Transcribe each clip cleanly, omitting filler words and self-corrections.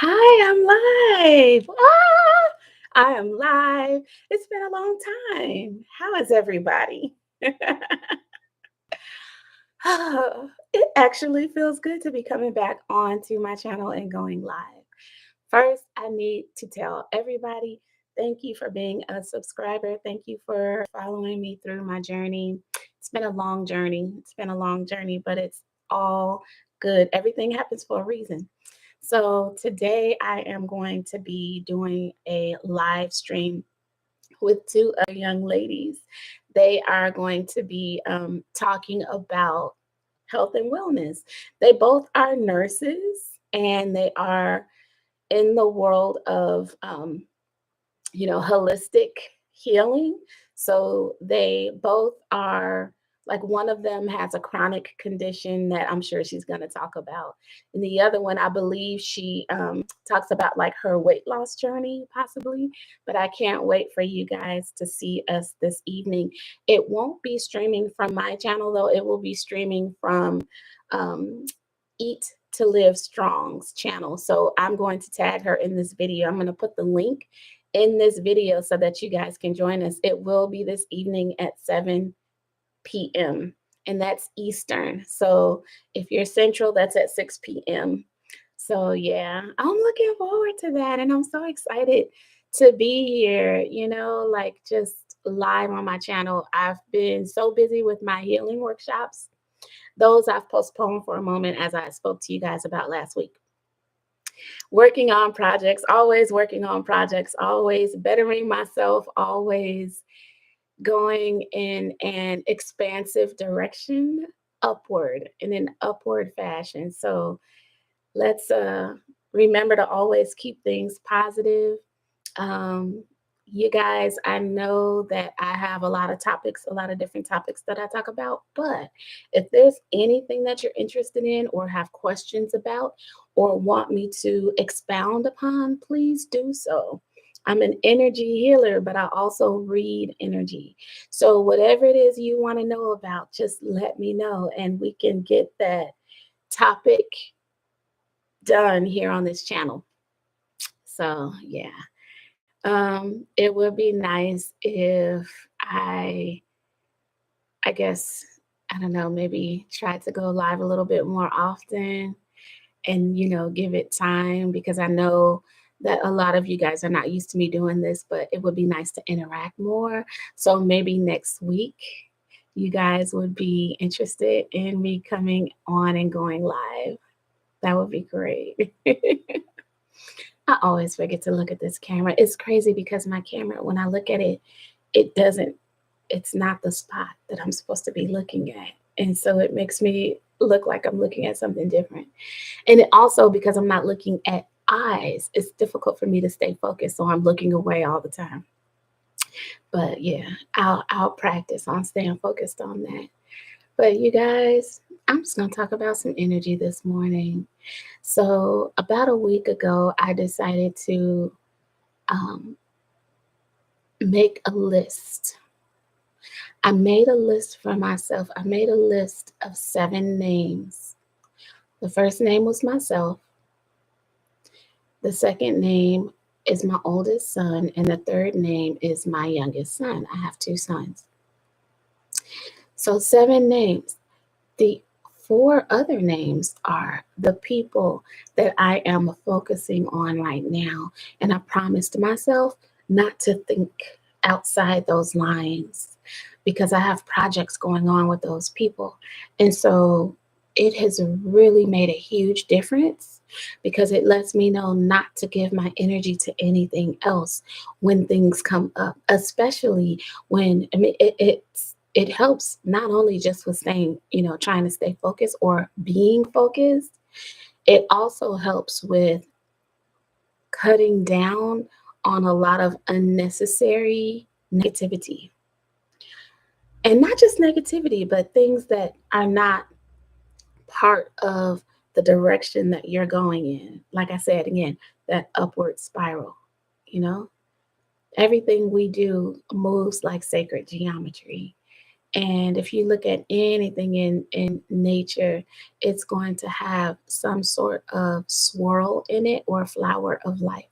Hi, I'm live. I am live. It's been a long time. How is everybody? It actually feels good to be coming back onto my channel and going live. First, I need to tell everybody thank you for being a subscriber. Thank you for following me through my journey. It's been a long journey. It's been a long journey, but it's all good. Everything happens for a reason. So today I am going to be doing a live stream with two other young ladies. They are going to be talking about health and wellness. They both are nurses and they are in the world of holistic healing. So they both are like one of them has a chronic condition that I'm sure she's going to talk about. And the other one, I believe she talks about like her weight loss journey, possibly. But I can't wait for you guys to see us this evening. It won't be streaming from my channel, though. It will be streaming from um, Eat to Live Strong's channel. So I'm going to tag her in this video. I'm going to put the link in this video so that you guys can join us. It will be this evening at 7 p.m. and that's Eastern. So if you're Central, that's at 6 p.m. So yeah, I'm looking forward to that and I'm so excited to be here, like just live on my channel. I've been so busy with my healing workshops. Those I've postponed for a moment as I spoke to you guys about last week. Working on projects, always working on projects, always bettering myself, always going in an expansive direction, upward, in an upward fashion. So let's remember to always keep things positive. Um, you guys, I know that I have a lot of topics, a lot of different topics that I talk about, but if there's anything that you're interested in or have questions about or want me to expound upon, please do so. I'm an energy healer, but I also read energy. So whatever it is you want to know about, just let me know and we can get that topic done here on this channel. So yeah. It would be nice if I guess, I don't know, maybe try to go live a little bit more often and, give it time because I know that a lot of you guys are not used to me doing this, but it would be nice to interact more. So maybe next week you guys would be interested in me coming on and going live. That would be great. I always forget to look at this camera. It's crazy because my camera, when I look at it, it doesn't, it's not the spot that I'm supposed to be looking at. And so it makes me look like I'm looking at something different. And it also, because I'm not looking at eyes, it's difficult for me to stay focused. So I'm looking away all the time. But yeah, I'll practice on staying focused on that. But you guys, I'm just gonna talk about some energy this morning. So about a week ago, I decided to um, make a list. I made a list for myself. I made a list of 7 names. The first name was myself. The second name is my oldest son. And the third name is my youngest son. I have 2 sons. So 7 names. The 4 other names are the people that I am focusing on right now. And I promised myself not to think outside those lines because I have projects going on with those people. And so it has really made a huge difference because it lets me know not to give my energy to anything else when things come up, especially when, I mean, it helps not only just with staying, trying to stay focused or being focused, it also helps with cutting down on a lot of unnecessary negativity. And not just negativity, but things that are not part of the direction that you're going in. Like I said, again, that upward spiral, you know? Everything we do moves like sacred geometry. And if you look at anything in nature, it's going to have some sort of swirl in it or flower of life,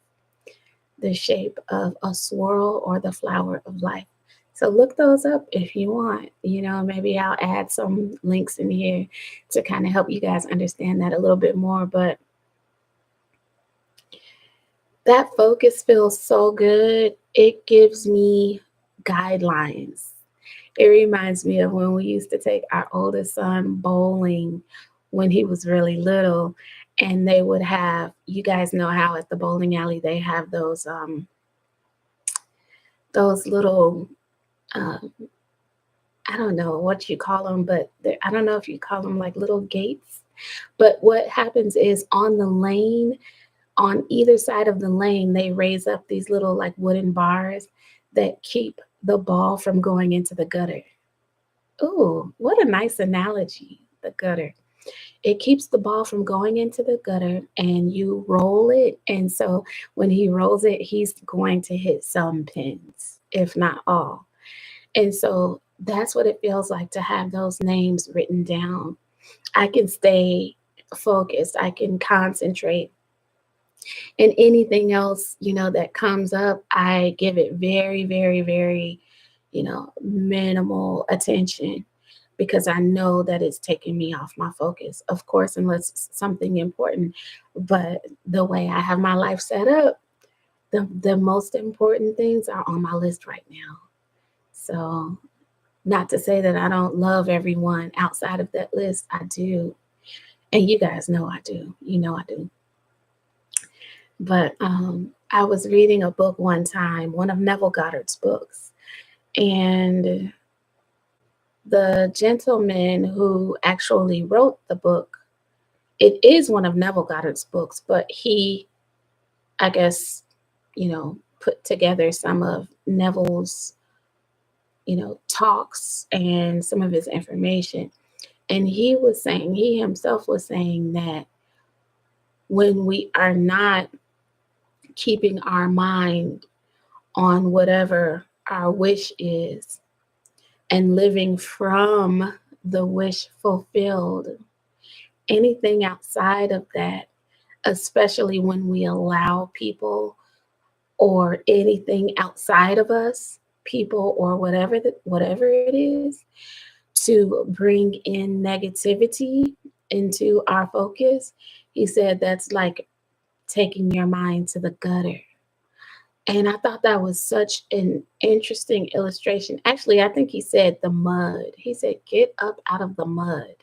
the shape of a swirl or the flower of life. So look those up if you want. Maybe I'll add some links in here to kind of help you guys understand that a little bit more. But that focus feels so good. It gives me guidelines. It reminds me of when we used to take our oldest son bowling when he was really little, and they would have, you guys know how at the bowling alley they have those little, um, I don't know what you call them, but I don't know if you call them like little gates. But what happens is on the lane, on either side of the lane, they raise up these little like wooden bars that keep the ball from going into the gutter. Ooh, what a nice analogy, the gutter. It keeps the ball from going into the gutter and you roll it. And so when he rolls it, he's going to hit some pins, if not all. And so that's what it feels like to have those names written down. I can stay focused, I can concentrate. And anything else, that comes up, I give it very, very, very, minimal attention because I know that it's taking me off my focus. Of course, unless it's something important. But the way I have my life set up, the most important things are on my list right now. So, not to say that I don't love everyone outside of that list. I do. And you guys know I do. You know I do. But I was reading a book one time, one of Neville Goddard's books. And the gentleman who actually wrote the book, it is one of Neville Goddard's books, but he, I guess, put together some of Neville's, talks and some of his information. And he himself was saying that when we are not keeping our mind on whatever our wish is and living from the wish fulfilled, anything outside of that, especially when we allow people or anything outside of us, people or whatever it is, to bring in negativity into our focus, he said that's like taking your mind to the gutter. And I thought that was such an interesting illustration. Actually, I think he said the mud. He said, get up out of the mud.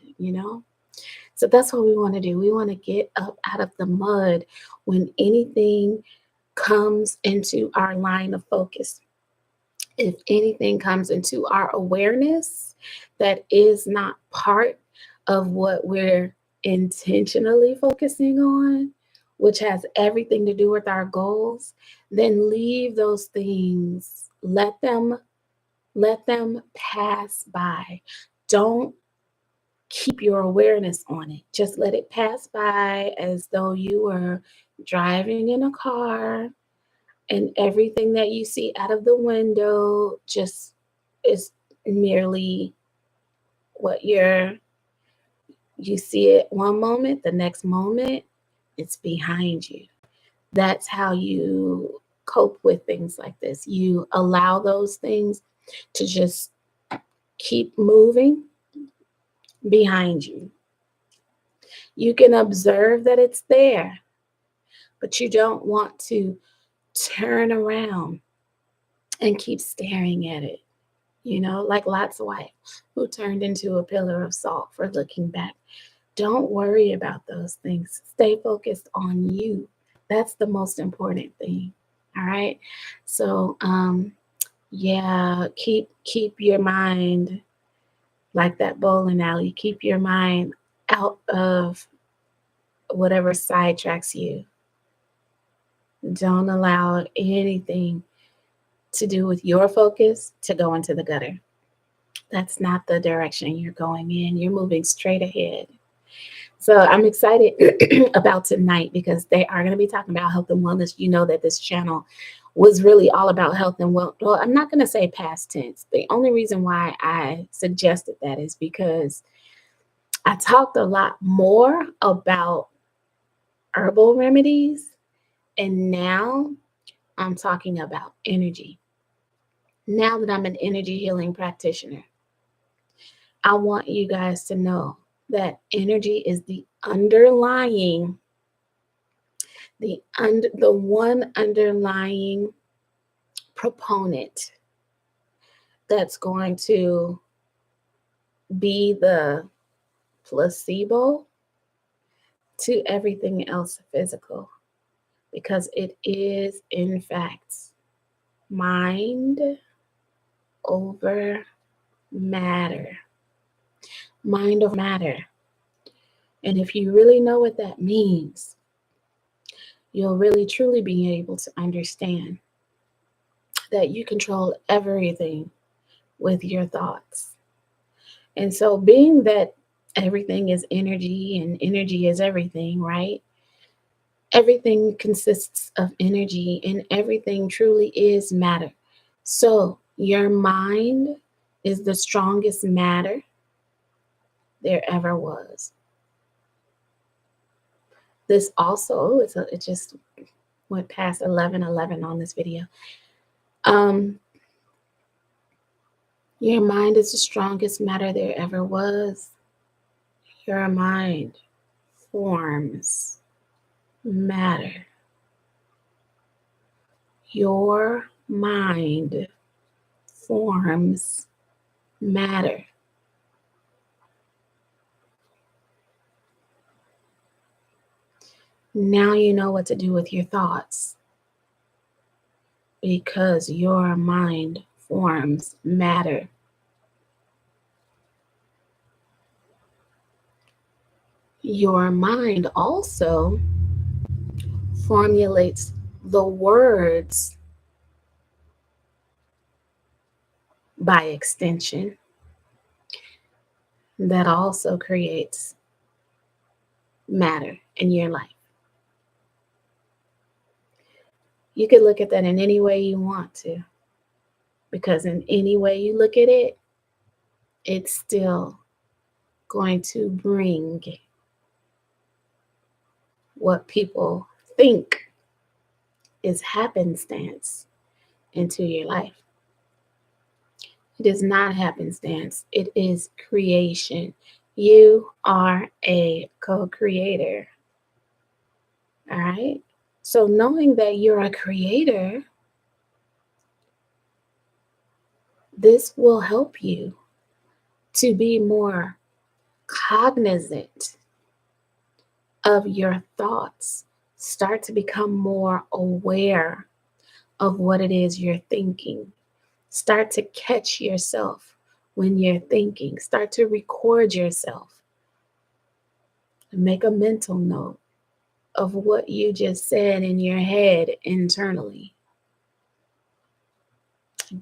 So that's what we want to do. We want to get up out of the mud when anything comes into our line of focus. If anything comes into our awareness that is not part of what we're intentionally focusing on, which has everything to do with our goals, then leave those things. Let them pass by. Don't keep your awareness on it. Just let it pass by as though you were driving in a car and everything that you see out of the window just is merely what you see it one moment, the next moment it's behind you. That's how you cope with things like this. You allow those things to just keep moving behind you. You can observe that it's there, but you don't want to turn around and keep staring at it. Like Lot's wife, who turned into a pillar of salt for looking back. Don't worry about those things. Stay focused on you. That's the most important thing. All right. So, yeah, keep your mind like that bowling alley. Keep your mind out of whatever sidetracks you. Don't allow anything to do with your focus to go into the gutter. That's not the direction you're going in. You're moving straight ahead. So I'm excited about tonight because they are going to be talking about health and wellness. You know that this channel was really all about health and wealth. Well, I'm not going to say past tense. The only reason why I suggested that is because I talked a lot more about herbal remedies, and now I'm talking about energy. Now that I'm an energy healing practitioner, I want you guys to know that energy is the underlying, the one underlying proponent that's going to be the placebo to everything else physical, because it is in fact mind over matter. Mind over matter. And if you really know what that means, you'll really truly be able to understand that you control everything with your thoughts. And so, being that everything is energy and energy is everything, right? Everything consists of energy and everything truly is matter. So, your mind is the strongest matter there ever was. This also, it just went past 11:11 on this video. Um, your mind is the strongest matter there ever was. Your mind forms matter. Your mind forms matter. Now you know what to do with your thoughts, because your mind forms matter. Your mind also formulates the words by extension that also creates matter in your life. You could look at that in any way you want to, because in any way you look at it, it's still going to bring what people think is happenstance into your life. It is not happenstance, it is creation. You are a co creator. All right. So, knowing that you're a creator, this will help you to be more cognizant of your thoughts. Start to become more aware of what it is you're thinking. Start to catch yourself when you're thinking. Start to record yourself. Make a mental note of what you just said in your head internally.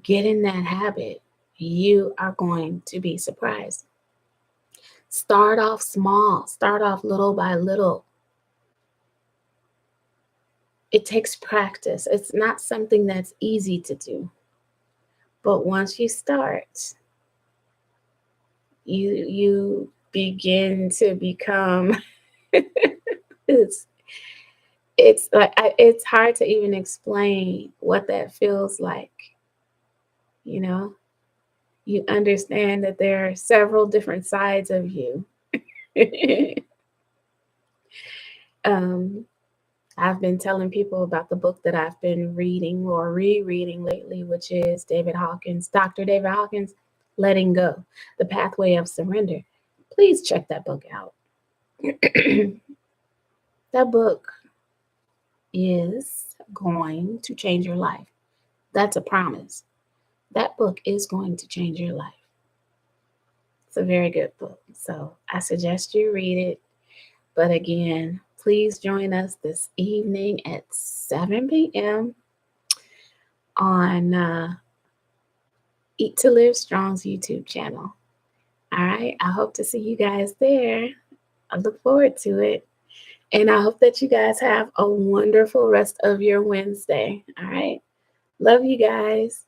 Get in that habit. You are going to be surprised. Start off small, start off little by little. It takes practice. It's not something that's easy to do. But once you start, you begin to become it's it's hard to even explain what that feels like. You know, you understand that there are several different sides of you. um, I've been telling people about the book that I've been reading or rereading lately, which is Dr. David Hawkins, Letting Go, The Pathway of Surrender. Please check that book out. That book is going to change your life. That's a promise. That book is going to change your life. It's a very good book. So I suggest you read it. But again, please join us this evening at 7 p.m. on Eat to Live Strong's YouTube channel. All right. I hope to see you guys there. I look forward to it. And I hope that you guys have a wonderful rest of your Wednesday. All right. Love you guys.